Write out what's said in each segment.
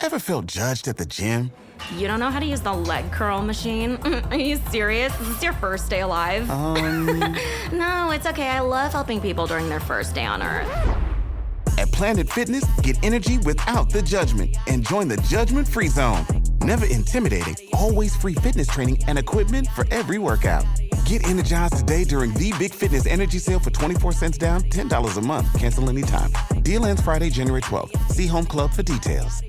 Ever felt judged at the gym? You don't know how to use the leg curl machine? Are you serious? Is this your first day alive? No, it's okay. I love helping people during their first day on Earth. At Planet Fitness, get energy without the judgment and join the judgment-free zone. Never intimidating, always free fitness training and equipment for every workout. Get energized today during the Big Fitness Energy Sale for 24 cents down, $10 a month. Cancel anytime. Deal ends Friday, January 12th. See Home Club for details.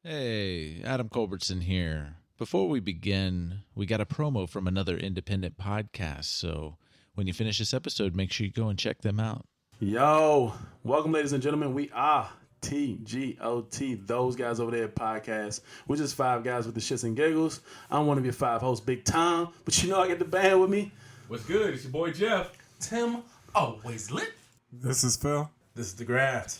Hey, Adam Culbertson here. Before we begin, we got a promo from another independent podcast, so when you finish this episode, make sure you go and check them out. Yo, welcome, ladies and gentlemen. We are TGOT, those guys over there podcast. We're just five guys with the shits and giggles. I'm one of your five hosts, Big Tom, but you know I get the band with me. What's good? It's your boy Jeff. Tim, always lit. This is Phil. This is the Graft,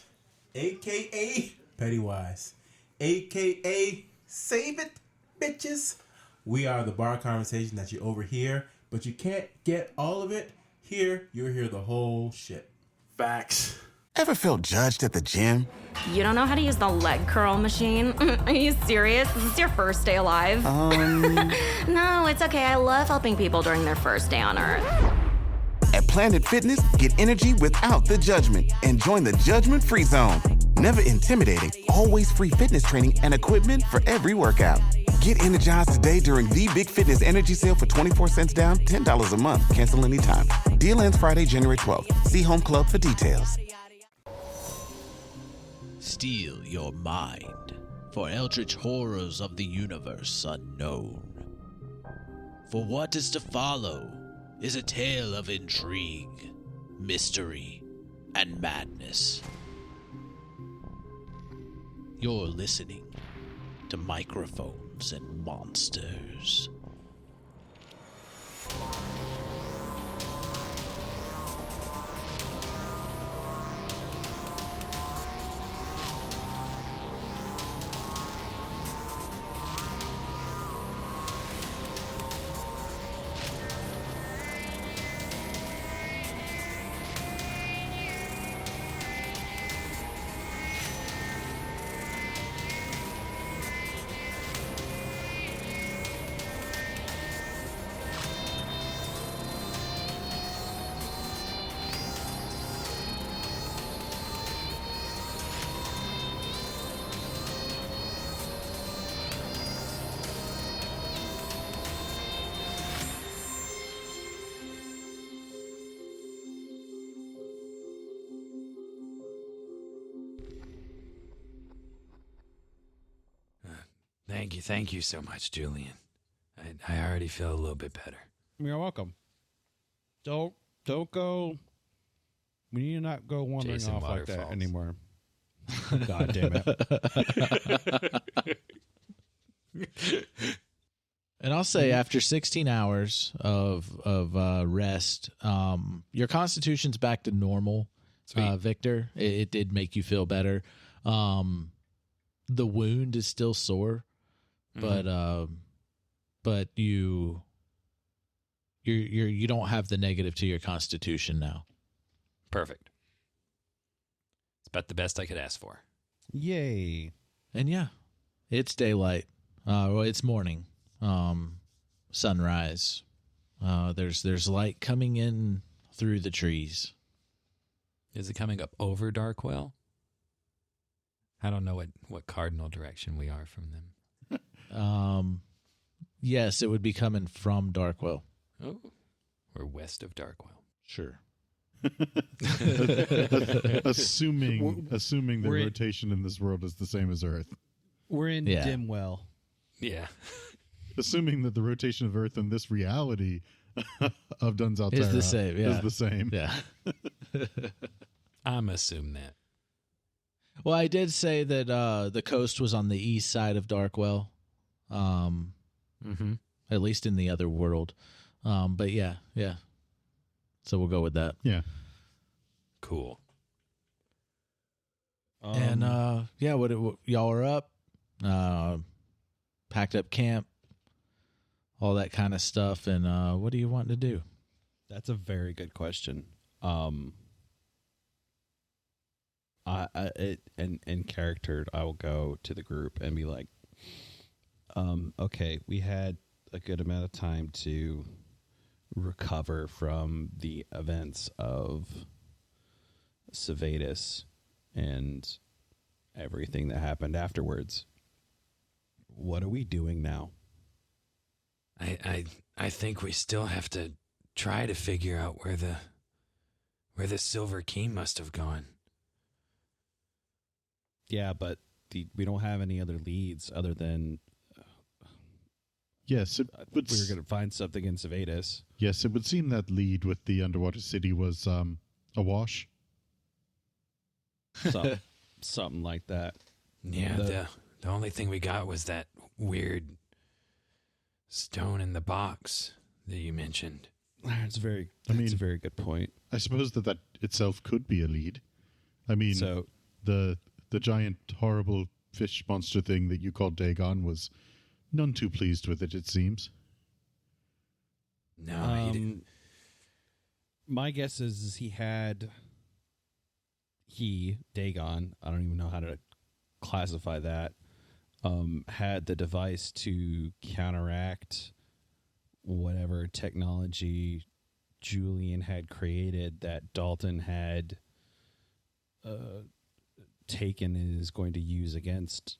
a.k.a. Pennywise, a.k.a. Save It, bitches. We are the bar conversation that you overhear, but you can't get all of it. Here, you'll hear the whole shit. Facts. Ever felt judged at the gym? You don't know how to use the leg curl machine? Are you serious? Is this your first day alive? No, it's okay. I love helping people during their first day on Earth. At Planet Fitness, get energy without the judgment and join the judgment-free zone. Never intimidating, always free fitness training and equipment for every workout. Get energized today during the Big Fitness Energy Sale for 24 cents down, $10 a month. Cancel anytime. Deal ends Friday, January 12th. See Home Club for details. Steal your mind for eldritch horrors of the universe unknown. For what is to follow is a tale of intrigue, mystery, and madness. You're listening to Microphones and Monsters. Thank you so much, Julian. I already feel a little bit better. You're welcome. Don't go. We need to not go wandering Jason off like Waterfalls. that anymore. God damn it. And I'll say after 16 hours of rest, your constitution's back to normal, Victor. It did make you feel better. The wound is still sore, but you don't have the negative to your constitution now. Perfect. It's about the best I could ask for. Yay. And yeah, it's daylight. Well, it's morning. Sunrise. There's light coming in through the trees. Is it coming up over Darkwell? I don't know what cardinal direction we are from them. Yes, it would be coming from Darkwell. Oh, we're west of Darkwell. Sure. assuming the rotation in this world is the same as Earth. We're in Dimwell. Yeah. Assuming that the rotation of Earth in this reality of Duns Altera is the same. Yeah. Is the same. Yeah. I'm assuming that. Well, I did say that the coast was on the east side of Darkwell, at least in the other world. But yeah. So we'll go with that. Yeah. Cool. And what y'all are up, packed up camp, all that kind of stuff. And what do you want to do? That's a very good question. In character, I will go to the group and be like, okay, we had a good amount of time to recover from the events of Servetus and everything that happened afterwards. What are we doing now? I think we still have to try to figure out where the silver key must have gone. Yeah, but we don't have any other leads other than Yes, we were going to find something in Servetus. Yes, it would seem that lead with the underwater city was awash. Something like that. Yeah, the only thing we got was that weird stone in the box that you mentioned. That's a very good point. I suppose that itself could be a lead. I mean, So the giant, horrible fish monster thing that you called Dagon was none too pleased with it seems. No, he didn't. My guess is Dagon, I don't even know how to classify that, had the device to counteract whatever technology Julian had created that Dalton had taken and is going to use against,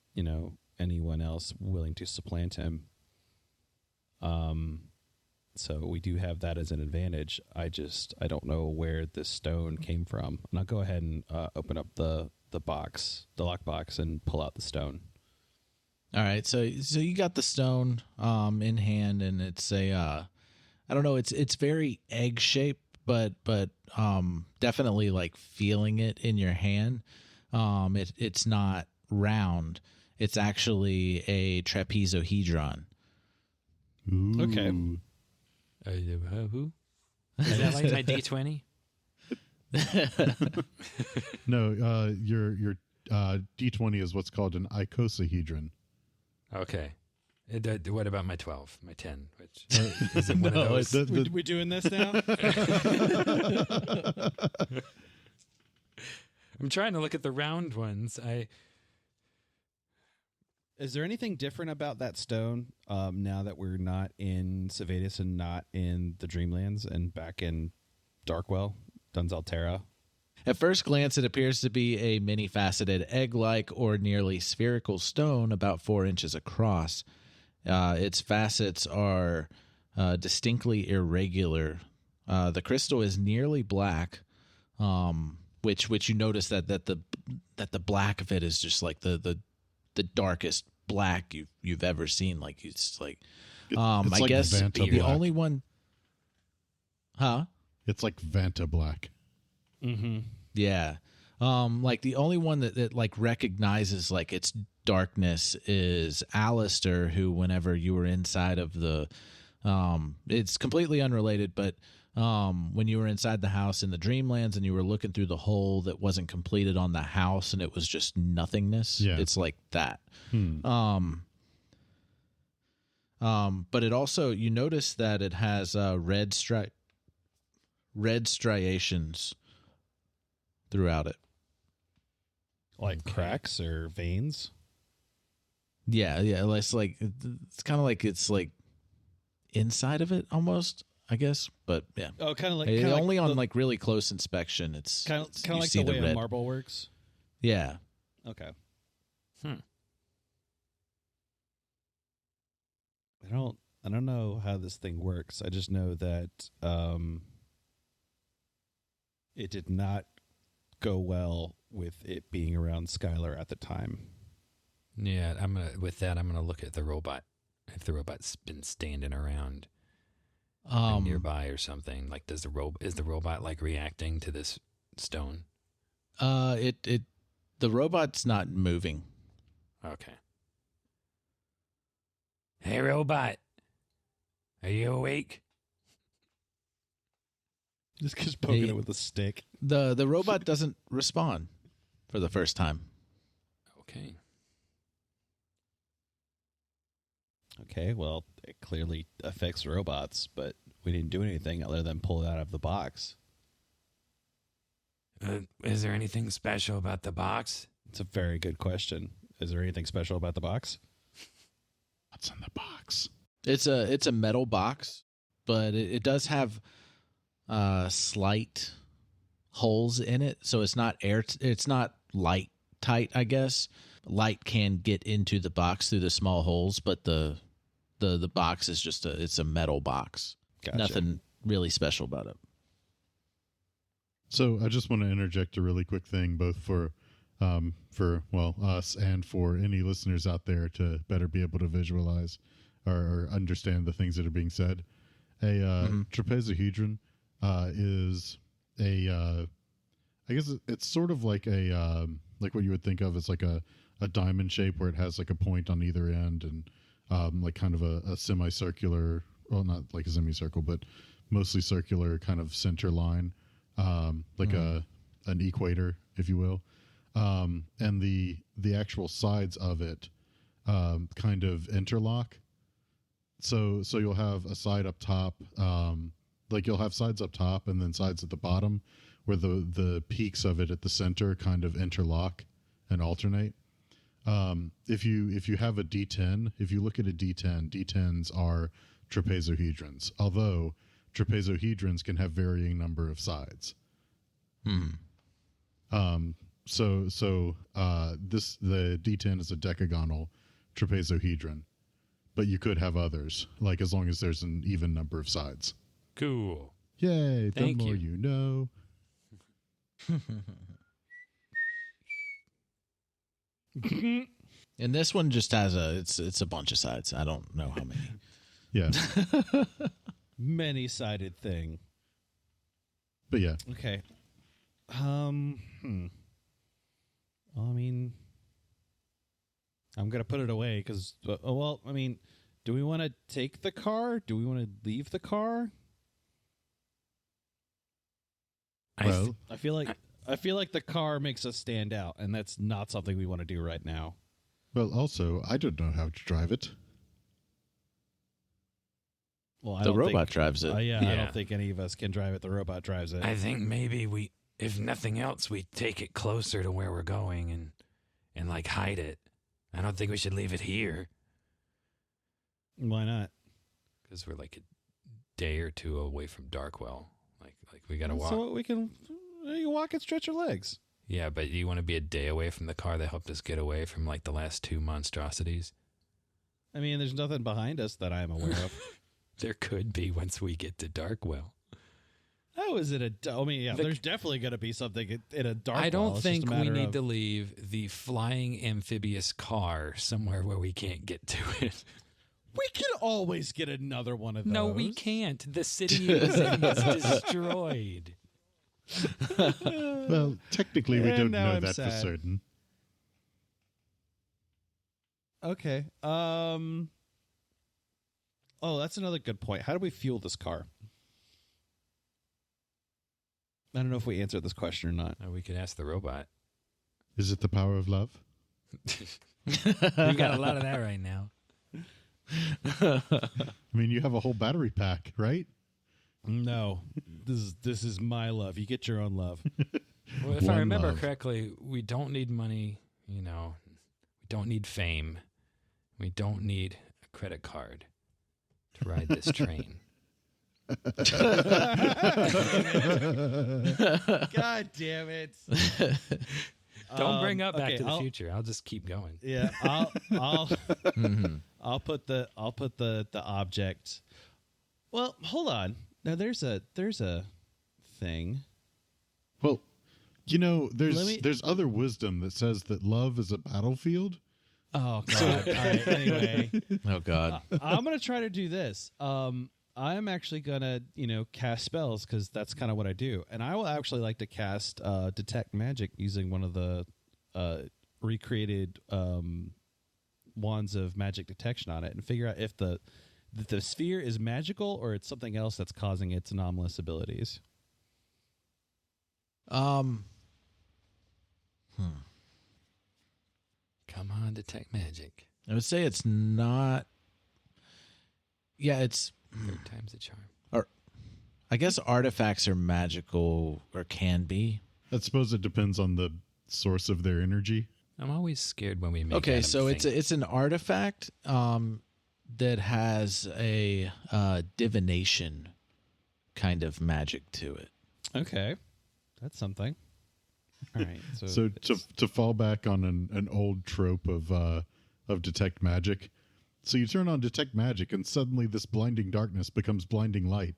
anyone else willing to supplant him. So we do have that as an advantage. I don't know where this stone came from. And I'll go ahead and open up the lockbox, and pull out the stone. All right, so you got the stone in hand, and it's I don't know, it's very egg shaped, but definitely like feeling it in your hand. It's not round. It's actually a trapezohedron. Ooh. Okay. Who? Is that like my D20? No, your D20 is what's called an icosahedron. Okay. What about my 12? My 10? Which is it one of those? We doing this now? I'm trying to look at the round ones. Is there anything different about that stone now that we're not in Servetus and not in the Dreamlands and back in Darkwell, Dunzalterra? At first glance, it appears to be a many-faceted egg-like or nearly spherical stone about 4 inches across. Its facets are distinctly irregular. The crystal is nearly black, which you notice that the black of it is just like the darkest black you've ever seen. Like it's like, I like guess Vanta the black. only one, huh? It's like Vanta black. Mm-hmm. Yeah. Like the only one that like recognizes like its darkness is Aleister, who whenever you were inside of the it's completely unrelated, but when you were inside the house in the Dreamlands and you were looking through the hole that wasn't completed on the house and it was just nothingness, it's like that. But it also, you notice that it has red striations throughout it. Like cracks or veins? Yeah. It's like, it's kind of like it's like inside of it almost, I guess. But yeah. Oh, kind of like only on like really close inspection. It's kind of like the way a marble works. Yeah. Okay. I don't know how this thing works. I just know that it did not go well with it being around Skylar at the time. Yeah, I'm gonna look at the robot. If the robot's been standing around nearby or something, like is the robot like reacting to this stone? The robot's not moving. Okay. Hey, robot, are you awake? Just poking it with a stick. The robot doesn't respond for the first time. Okay. Okay, well, it clearly affects robots, but we didn't do anything other than pull it out of the box. Is there anything special about the box? It's a very good question. Is there anything special about the box? What's in the box? It's a metal box, but it does have slight holes in it, so it's not it's not light tight, I guess. Light can get into the box through the small holes, but the box is just it's a metal box. Gotcha. Nothing really special about it. So I just want to interject a really quick thing, both for us and for any listeners out there to better be able to visualize or understand the things that are being said. A trapezohedron is I guess it's sort of like like what you would think of as like a diamond shape where it has like a point on either end and like kind of a semicircular, well, not like a semicircle, but mostly circular kind of center line, like an equator, if you will. And the actual sides of it kind of interlock. So you'll have a side up top, like you'll have sides up top and then sides at the bottom where the peaks of it at the center kind of interlock and alternate. If you have a D10, if you look at a D10, D10s are trapezohedrons, although trapezohedrons can have varying number of sides. So the D10 is a decagonal trapezohedron, but you could have others, like as long as there's an even number of sides. Cool. Yay, Thank the more you. you know. And this one just has it's a bunch of sides. I don't know how many. Yeah. Many-sided thing. But yeah. Okay. Well, I mean, I'm gonna put it away because, well, I mean, do we want to take the car? Do we want to leave the car? Well, I feel like the car makes us stand out, and that's not something we want to do right now. well, also, I don't know how to drive it. Well, The robot drives it. I Yeah. don't think any of us can drive it. The robot drives it. I think maybe if nothing else, we take it closer to where we're going and like hide it. I don't think we should leave it here Why not? because we're like a day or two away from Darkwell. Like we gotta walk. So you can walk and stretch your legs. Yeah, but you want to be a day away from the car that helped us get away from like the last two monstrosities. I mean, there's nothing behind us that I'm aware of. There could be once we get to Darkwell. How is it I mean, yeah, there's definitely going to be something in a dark. I don't It's think just a we matter need of- to leave the flying amphibious car somewhere where we can't get to it. We can always get another one of those. No, we can't. The city is destroyed. Well, technically, we And don't now know I'm that for sad. certain. Okay. Oh, that's another good point. How do we fuel this car? I don't know if we answered this question or not. We could ask the robot. Is it the power of love? We got a lot of that right now. I mean, you have a whole battery pack, right? No, this is my love. You get your own love. Well, if I One remember love. correctly, we don't need money, we don't need fame. We don't need a credit card to ride this train. God damn it! Don't bring up Back okay, to the Future. I'll just keep going. Yeah, I'll put the object. Well, hold on. Now there's a thing. Well, Let me- there's other wisdom that says that love is a battlefield. Oh God! All right, anyway, Oh God. I'm gonna try to do this. I'm actually gonna cast spells because that's kind of what I do, and I will actually like to cast detect magic using one of the recreated wands of magic detection on it, and figure out if the sphere is magical or it's something else that's causing its anomalous abilities. Come on, detect magic. I would say it's not. Yeah, it's. Third time's a charm. I guess artifacts are magical or can be. I suppose it depends on the source of their energy. I'm always scared when we make. Okay, Adam so think. it's an artifact that has a divination kind of magic to it. Okay, that's something. All right. So to fall back on an old trope of detect magic, so you turn on detect magic and suddenly this blinding darkness becomes blinding light.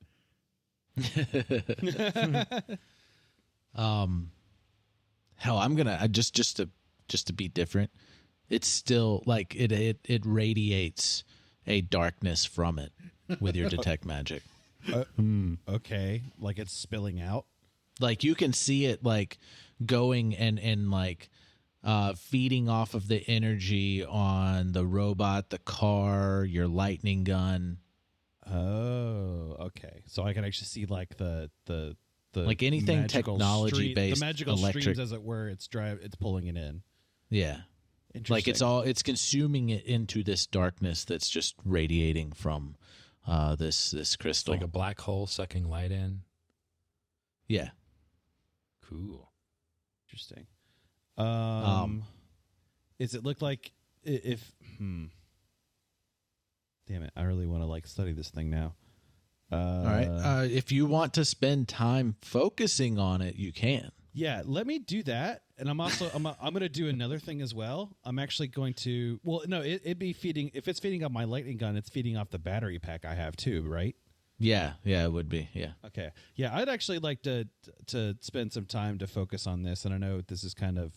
Hell, I'm gonna just to be different. It's still like it radiates a darkness from it with your detect magic. Okay, like it's spilling out. Like you can see it like going and like feeding off of the energy on the robot, the car, your lightning gun. Oh, okay. So I can actually see like the like anything magical technology based, the magical electric, streams, as it were. It's pulling it in. Yeah, like it's consuming it into this darkness that's just radiating from this crystal, like a black hole sucking light in. Yeah, cool, interesting. Does it look like if? Damn it! I really want to like study this thing now. All right. If you want to spend time focusing on it, you can. Yeah, let me do that. And I'm also I'm going to do another thing as well. I'm actually going to. Well, no, it'd be feeding. If it's feeding off my lightning gun, it's feeding off the battery pack I have too, right? Yeah, it would be. Yeah. Okay. Yeah, I'd actually like to spend some time to focus on this. And I know this is kind of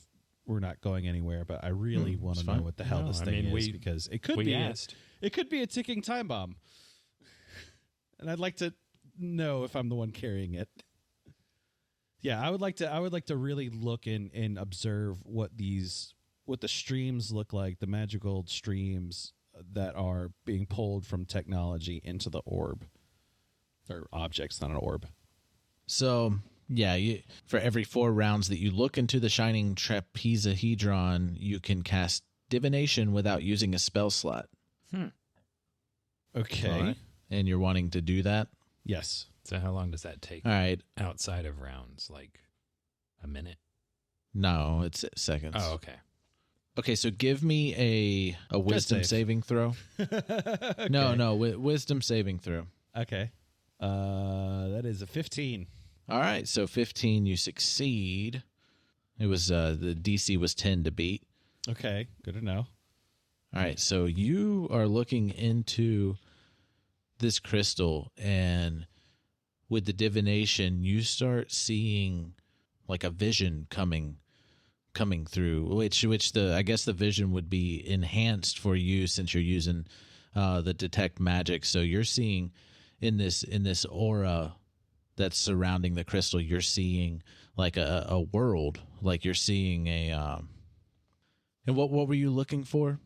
we're not going anywhere, but I really want to know what the hell this thing is because it could be it could be a ticking time bomb. And I'd like to know if I'm the one carrying it. Yeah, I would like to really look and observe what the streams look like, the magical streams that are being pulled from technology into the orb. Or objects, not an orb. So, yeah, for every 4 rounds that you look into the shining trapezohedron, you can cast divination without using a spell slot. Okay. Right. And you're wanting to do that? Yes. So how long does that take? All right. Outside of rounds, like a minute? No, it's seconds. Oh, okay. Okay, so give me a wisdom saving throw. Okay. No, wisdom saving throw. Okay. That is a 15. All right, so 15 you succeed. It was the DC was 10 to beat. Okay, good to know. All right, so you are looking into this crystal, and with the divination, you start seeing like a vision coming through, which I guess the vision would be enhanced for you since you're using the detect magic. So you're seeing in this aura that's surrounding the crystal, you're seeing like a world, like you're seeing a. And what were you looking for?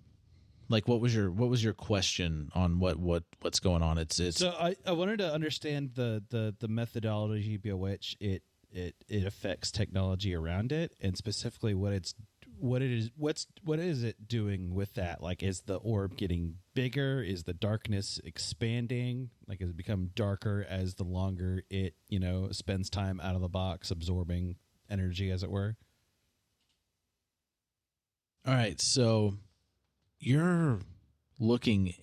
Like what was your question on what's going on? It's so I wanted to understand the methodology by which it affects technology around it, and specifically what is it doing with that? Like, is the orb getting bigger? Is the darkness expanding? Like, has it become darker as the longer it spends time out of the box absorbing energy, as it were? All right, so you're looking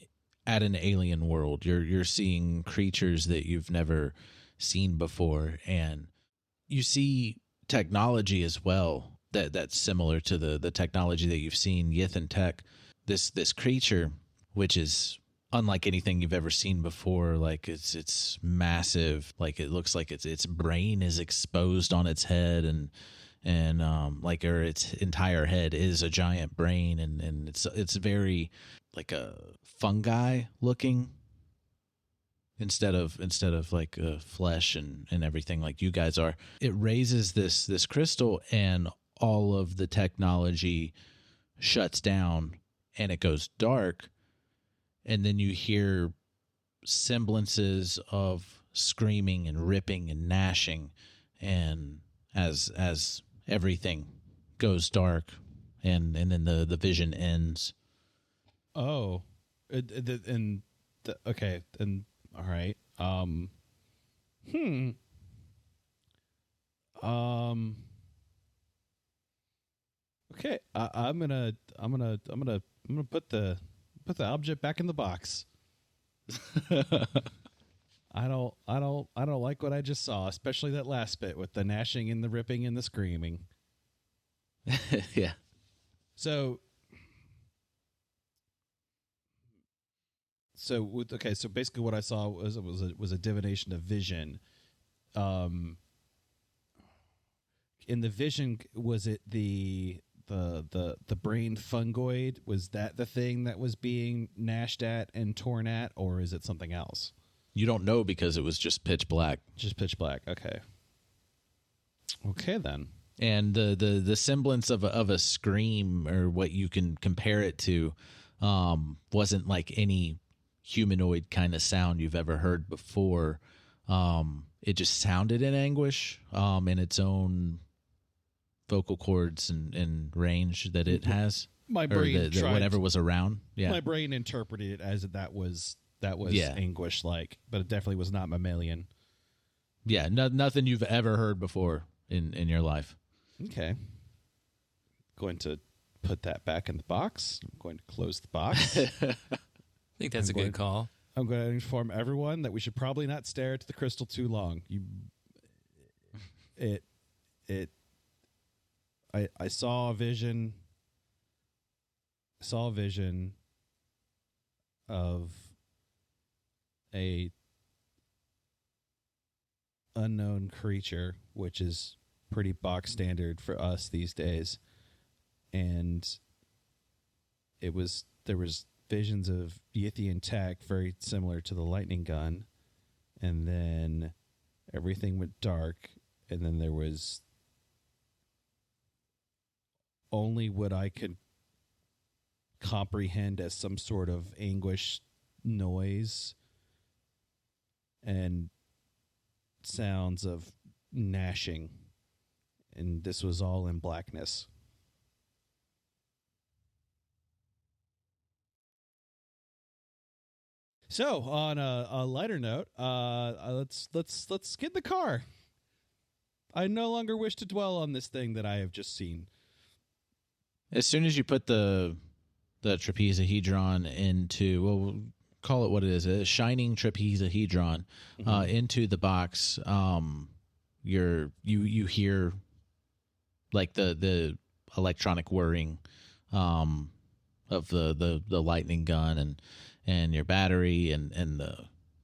at an alien world. You're seeing creatures that you've never seen before, and you see technology as well that's similar to the technology that you've seen, Yithan Tech. This creature, which is unlike anything you've ever seen before, like it's massive. Like it looks like its brain is exposed on its head, and its entire head is a giant brain, and it's very like a fungi looking instead of like flesh and everything like you guys are. It raises this crystal, and all of the technology shuts down and it goes dark, and then you hear semblances of screaming and ripping and gnashing, and as everything goes dark, and then the vision ends. Oh, okay, and all right. Okay, I'm gonna put the object back in the box. I don't like what I just saw, especially that last bit with the gnashing and the ripping and the screaming. Yeah. So basically what I saw was a divination of vision. In the vision, was it the brain fungoid? Was that the thing that was being gnashed at and torn at, or is it something else? You don't know because it was just pitch black. Just pitch black. Okay. Okay then. And the semblance of a scream, or what you can compare it to, wasn't like any humanoid kind of sound you've ever heard before. It just sounded in anguish, in its own vocal cords and range that it has. My brain tried whatever was around. Yeah. My brain interpreted it as that was anguish like, but it definitely was not mammalian. Yeah, nothing you've ever heard before in your life. Okay. Going to put that back in the box. I'm going to close the box. I think that's a good call. I'm going to inform everyone that we should probably not stare at the crystal too long. I saw a vision. Of a unknown creature, which is pretty box standard for us these days, and there was visions of Yithian tech very similar to the lightning gun, and then everything went dark, and then there was only what I could comprehend as some sort of anguish noise and sounds of gnashing, and this was all in blackness. So, on a lighter note, let's get in the car. I no longer wish to dwell on this thing that I have just seen. As soon as you put the trapezohedron into, well, we'll call it what it is, a shining trapezohedron, into the box, you hear like the electronic whirring of the lightning gun and your battery and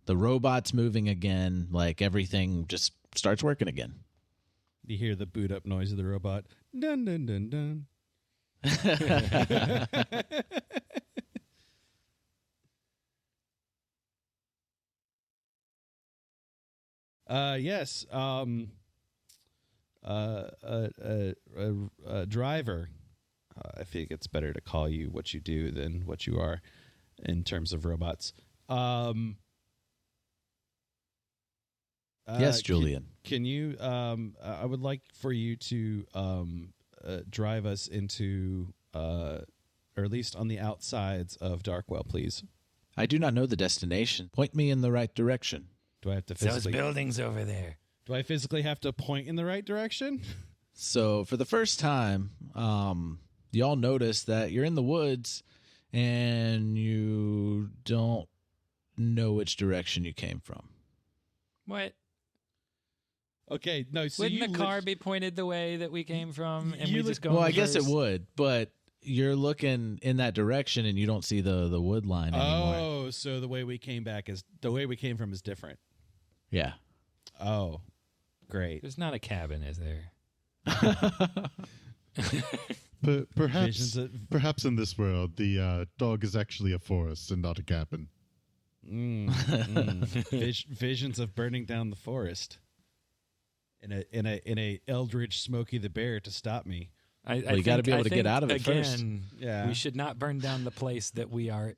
the robot's moving again, like everything just starts working again. You hear the boot up noise of the robot. Dun dun dun dun. Yes. Driver. I think it's better to call you what you do than what you are in terms of robots. Yes, Julian. Can you? I would like for you to drive us into, or at least on the outsides of Darkwell, please. I do not know the destination. Point me in the right direction. Do I have to physically? Those buildings over there. Do I physically have to point in the right direction? So for the first time, y'all notice that you're in the woods and you don't know which direction you came from. What? Okay, no. So Wouldn't the car be pointed the way that we came from, and we just go? Well, I guess it would, but you're looking in that direction and you don't see the wood line anymore. Oh, so the way we came from is different. Yeah. Oh, great. There's not a cabin, is there? But perhaps in this world, the dog is actually a forest and not a cabin. Visions of burning down the forest in a eldritch Smokey the Bear to stop me. You got to be able to get out of it first. Yeah, we should not burn down the place that we are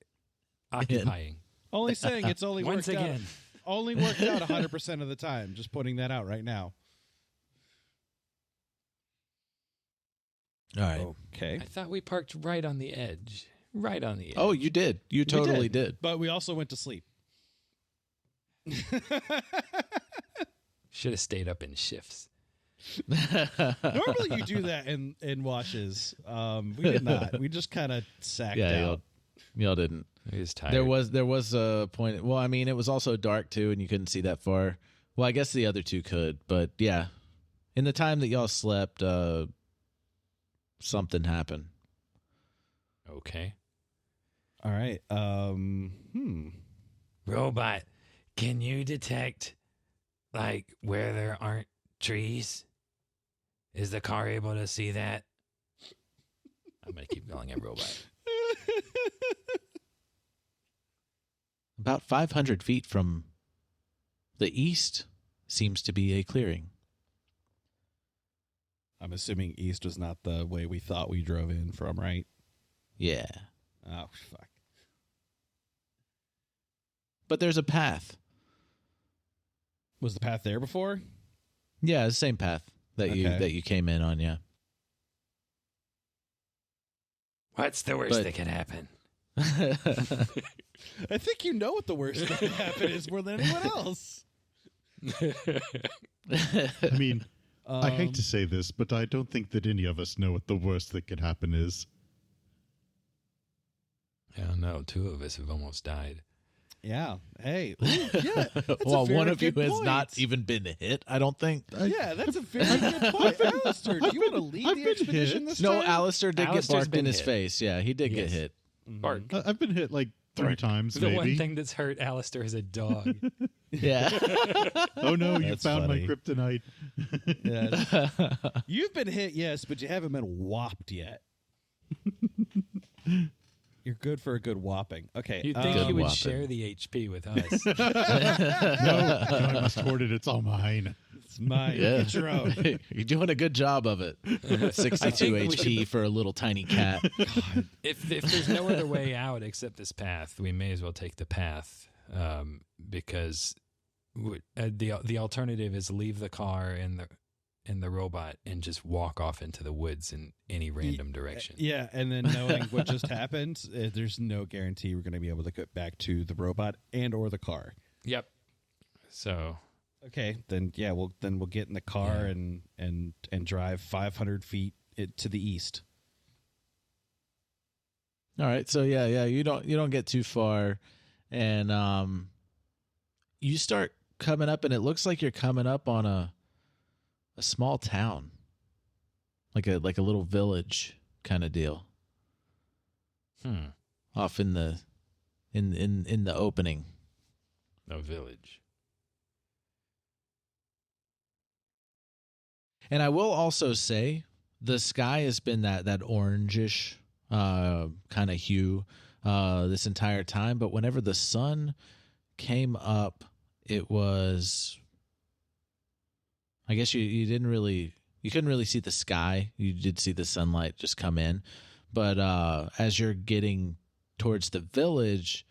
occupying. Only saying it's only Once worked again. out. Only worked out 100% of the time. Just putting that out right now. All right. Okay. I thought we parked right on the edge. Right on the edge. Oh, you did. You totally did. But we also went to sleep. Should have stayed up in shifts. Normally you do that in washes. We did not. We just kind of sacked out. Y'all didn't. He was tired. There was a point. Well, I mean, it was also dark too, and you couldn't see that far. Well, I guess the other two could, but yeah, in the time that y'all slept, something happened. Okay. All right. Robot, can you detect, like, where there aren't trees? Is the car able to see that? I'm going to keep calling him Robot. About 500 feet from the east seems to be a clearing. I'm assuming east was not the way we thought we drove in from, right? Yeah. Oh, fuck. But there's a path. Was the path there before? Yeah, the same path that you came in on, yeah. What's the worst that can happen? I think you know what the worst that can happen is more than anyone else. I mean, I hate to say this, but I don't think that any of us know what the worst that could happen is. I don't know. 2 of us have almost died. Yeah. Hey. Ooh, yeah. Well, one of you has not even been hit, I don't think. Yeah, that's a very good point. Aleister, do you want to lead the expedition this time? No, Aleister did get Aleister's barked been in his hit. face. Yeah, he did get hit. Bark. I've been hit like 3 times, The maybe. one thing that's hurt Aleister is a dog. Yeah. Oh no, you That's found funny. my kryptonite. Yeah. You've been hit, yes, but you haven't been whopped yet. You're good for a good whopping. Okay. You'd think Good he would whopping. share the HP with us. No, I must hoard it. It's all mine. It's mine. Yeah. Get your own. You're doing a good job of it. 62 we HP for a little tiny cat. if there's no other way out except this path, we may as well take the path because the alternative is leave the car and the robot and just walk off into the woods in any random direction. Yeah, and then knowing what just happened, there's no guarantee we're going to be able to get back to the robot and or the car. Yep. So Okay, then yeah, we'll get in the car and drive 500 feet to the east. All right, so yeah, you don't get too far, and you start coming up, and it looks like you're coming up on a small town, like a little village kind of deal. Off in the opening. no village. And I will also say the sky has been that orangish kind of hue this entire time, but whenever the sun came up, it was, I guess you couldn't really see the sky. You did see the sunlight just come in, but as you're getting towards the village,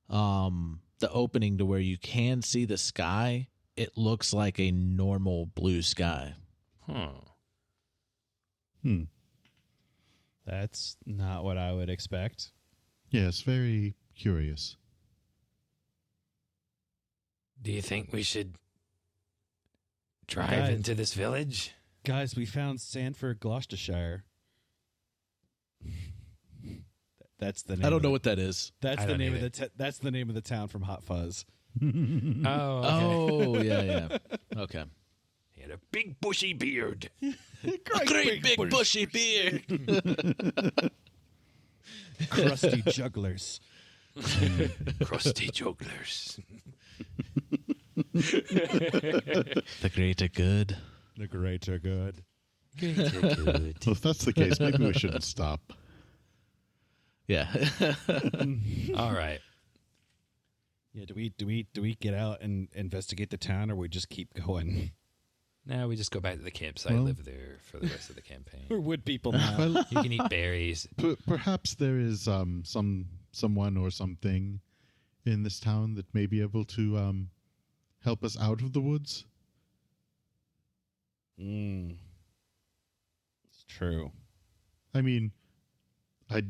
the opening to where you can see the sky, it looks like a normal blue sky. That's not what I would expect. Yes, very curious. Do you think we should drive Guys. into this village? Guys, we found Sanford, Gloucestershire. That's the name. I don't know what that is. That's I the don't name of either. that's the name of the town from Hot Fuzz. Oh, okay. Oh, yeah. Okay. He had a big bushy beard. Great big bushy beard. Crusty jugglers. Crusty jugglers. The greater good. The greater good. Well, if that's the case, maybe we shouldn't stop. Yeah. All right. Yeah, do we get out and investigate the town, or we just keep going? Now we just go back to the campsite, Well- live there for the rest of the campaign. We're wood people now. Well, You can eat berries. perhaps there is someone or something in this town that may be able to help us out of the woods. It's true. I mean, I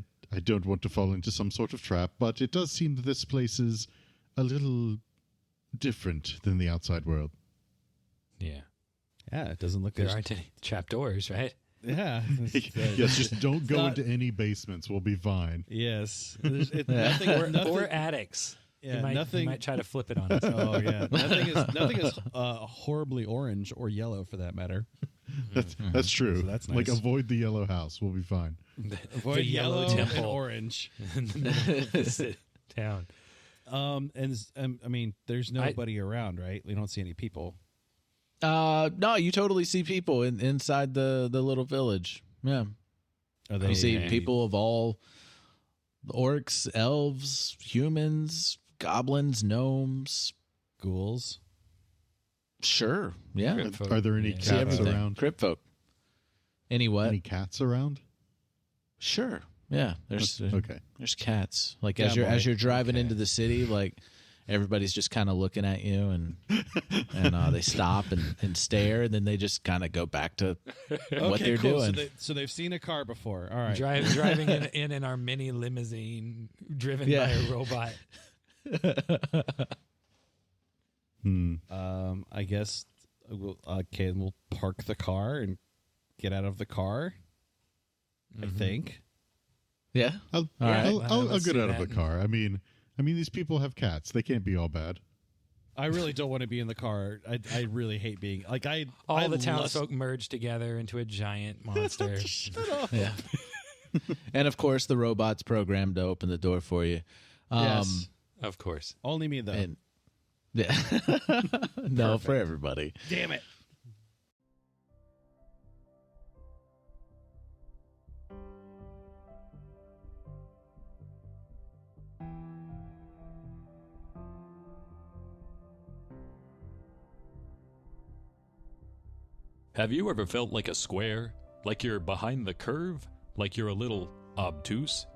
don't want to fall into some sort of trap, but it does seem that this place is a little different than the outside world. Yeah. Yeah, it doesn't look There as aren't any trapdoors, right? yeah. Yes, just don't go into any basements. We'll be fine. Yes, nothing. Or attics. Yeah, He nothing. might try to flip it on us. Oh yeah, nothing is horribly orange or yellow for that matter. That's true. So that's Like nice. avoid the yellow house. We'll be fine. Avoid yellow yellow temple. and orange. in the middle of this town. I mean, there's nobody around, right? We don't see any people. No, you totally see people inside the little village. Yeah. Are they? You see people of all orcs, elves, humans, goblins, gnomes. ghouls. Sure. Yeah. Crypt folk. Are there any Yeah. See cats everything. around? Crypt folk. Any what? Any cats around? Sure. Yeah. There's Okay. there's cats. Like Yeah, as you're boy. driving into the city, like everybody's just kind of looking at you and they stop and stare, and then they just kind of go back to what they're cool. doing. So they've seen a car before. All right. Driving in our mini limousine driven by a robot. I guess we'll park the car and get out of the car. I think. Yeah. I'll let's get do out of that. the car. I mean, these people have cats. They can't be all bad. I really don't want to be in the car. I really hate being like All I the lust- townsfolk merge together into a giant monster. Shut up. Yeah. And of course, the robot's programmed to open the door for you. Yes. Of course. Only me though. And yeah. No, for everybody. Damn it. Have you ever felt like a square? Like you're behind the curve? Like you're a little obtuse?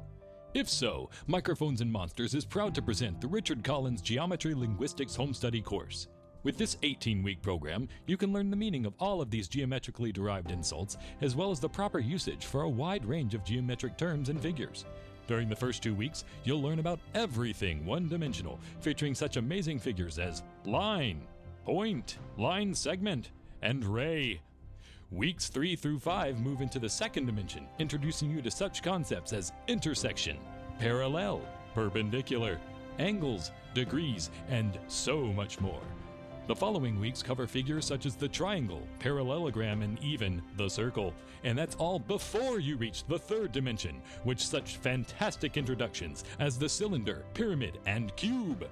If so, Microphones and Monsters is proud to present the Richard Collins Geometry Linguistics Home Study course. With this 18-week program, you can learn the meaning of all of these geometrically derived insults, as well as the proper usage for a wide range of geometric terms and figures. During the first 2 weeks, you'll learn about everything one-dimensional, featuring such amazing figures as line, point, line segment, and ray. Weeks 3 through 5 move into the second dimension, introducing you to such concepts as intersection, parallel, perpendicular, angles, degrees, and so much more. The following weeks cover figures such as the triangle, parallelogram, and even the circle. And that's all before you reach the third dimension, with such fantastic introductions as the cylinder, pyramid, and cube.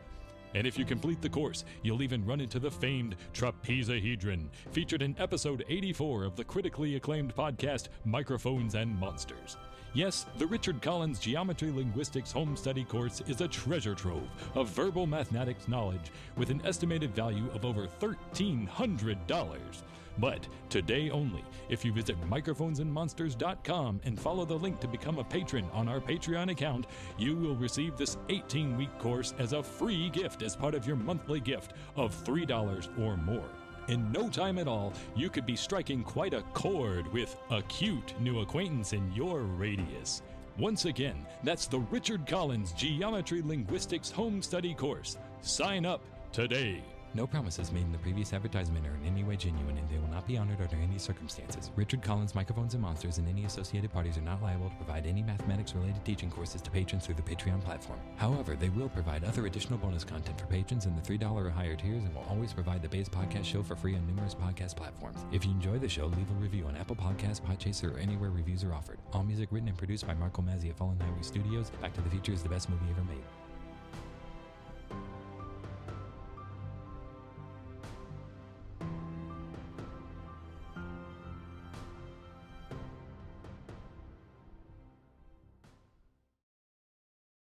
And if you complete the course, you'll even run into the famed trapezohedron, featured in episode 84 of the critically acclaimed podcast Microphones and Monsters. Yes, the Richard Collins Geometry Linguistics Home Study course is a treasure trove of verbal mathematics knowledge with an estimated value of over $1,300. But today only, if you visit microphonesandmonsters.com and follow the link to become a patron on our Patreon account, you will receive this 18-week course as a free gift as part of your monthly gift of $3 or more. In no time at all, you could be striking quite a chord with a cute new acquaintance in your radius. Once again, that's the Richard Collins Geometry Linguistics Home Study course. Sign up today. No promises made in the previous advertisement are in any way genuine, and they will not be honored under any circumstances. Richard Collins, Microphones and Monsters, and any associated parties are not liable to provide any mathematics-related teaching courses to patrons through the Patreon platform. However, they will provide other additional bonus content for patrons in the $3 or higher tiers, and will always provide the base podcast show for free on numerous podcast platforms. If you enjoy the show, leave a review on Apple Podcasts, Podchaser, or anywhere reviews are offered. All music written and produced by Marco Mazzei at Fallen Highway Studios. Back to the Future is the best movie ever made.